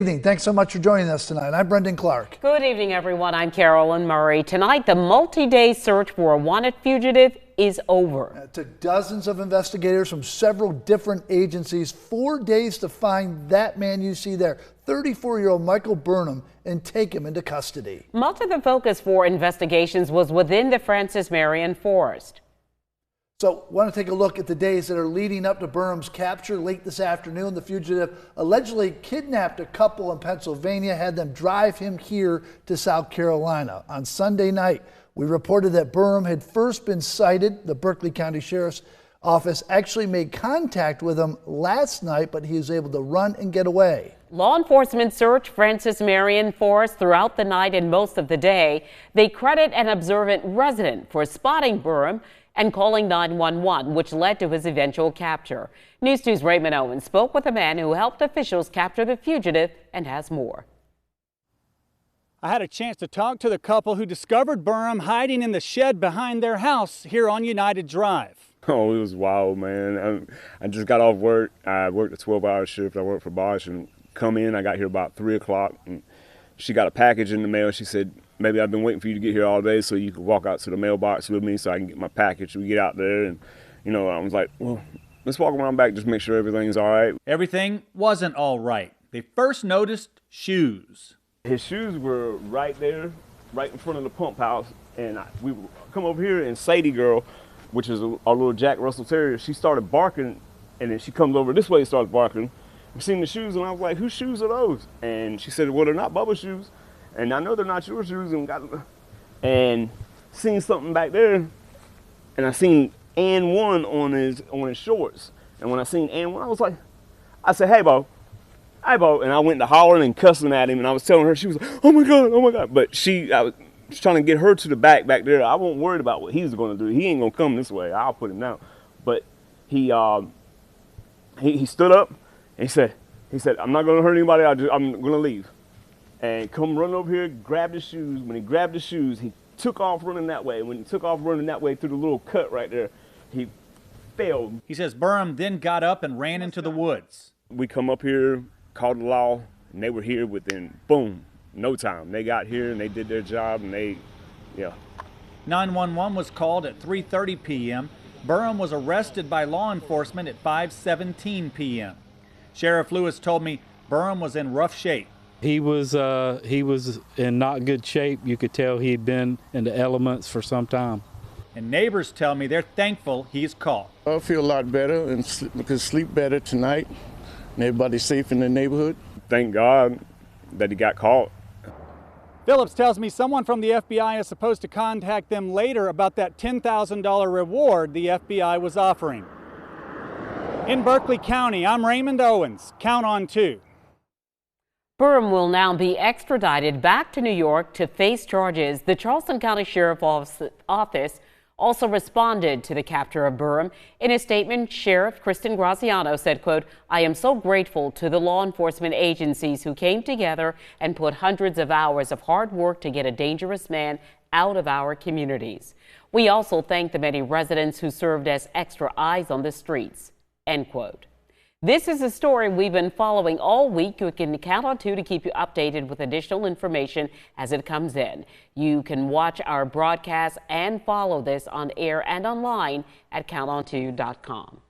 Evening. Thanks so much for joining us tonight. I'm Brendan Clark. Good evening, everyone. I'm Carolyn Murray. Tonight, the multi-day search for a wanted fugitive is over. It took dozens of investigators from several different agencies 4 days to find that man you see there, 34-year-old Michael Burham, and take him into custody. Much of the focus for investigations was within the Francis Marion Forest. So, I want to take a look at the days that are leading up to Burham's capture. Late this afternoon, the fugitive allegedly kidnapped a couple in Pennsylvania, had them drive him here to South Carolina. On Sunday night, we reported that Burham had first been sighted. The Berkeley County Sheriff's Office actually made contact with him last night, but he was able to run and get away. Law enforcement searched Francis Marion Forest throughout the night and most of the day. They credit an observant resident for spotting Burham and calling 911, which led to his eventual capture. News 2's Raymond Owens spoke with a man who helped officials capture the fugitive and has more. I had a chance to talk to the couple who discovered Burham hiding in the shed behind their house here on United Drive. Oh, it was wild, man. I just got off work. I worked a 12-hour shift. I worked for Bosch and come in. I got here about 3 o'clock and she got a package in the mail. She said, maybe I've been waiting for you to get here all day so you could walk out to the mailbox with me so I can get my package. We get out there and, you know, I was like, well, let's walk around back, just make sure everything's all right. Everything wasn't all right. They first noticed shoes. His shoes were right there, right in front of the pump house. And we come over here and Sadie girl, which is our little Jack Russell Terrier, she started barking and then she comes over this way and starts barking. I seen the shoes and I was like, whose shoes are those? And she said, well, they're not Bubba's shoes. And I know they're not your shoes. And seen something back there and I seen N1 on his shorts. And when I seen N1, I was like, I said, hey, Bo. And I went to hollering and cussing at him and I was telling her, she was like, oh my God. But I was trying to get her to the back there. I wasn't worried about what he's gonna do. He ain't gonna come this way. I'll put him down. But he stood up and he said, I'm not gonna hurt anybody, I'm gonna leave. And come run over here, grabbed his shoes. When he grabbed his shoes, he took off running that way. When he took off running that way through the little cut right there, he fell. He says Burham then got up and ran into the woods. We come up here, called the law, and they were here within, boom, no time. They got here and they did their job and 911 was called at 3:30 p.m. Burham was arrested by law enforcement at 5:17 p.m. Sheriff Lewis told me Burham was in rough shape. He was in not good shape. You could tell he'd been in the elements for some time. And neighbors tell me they're thankful he's caught. I feel a lot better and could sleep better tonight. And everybody's safe in the neighborhood. Thank God that he got caught. Phillips tells me someone from the FBI is supposed to contact them later about that $10,000 reward the FBI was offering. In Berkeley County, I'm Raymond Owens. Count on 2. Burham will now be extradited back to New York to face charges. The Charleston County Sheriff's Office also responded to the capture of Burham. In a statement, Sheriff Kristen Graziano said, quote, I am so grateful to the law enforcement agencies who came together and put hundreds of hours of hard work to get a dangerous man out of our communities. We also thank the many residents who served as extra eyes on the streets, end quote. This is a story we've been following all week. You can count on 2 to keep you updated with additional information as it comes in. You can watch our broadcast and follow this on air and online at counton2.com.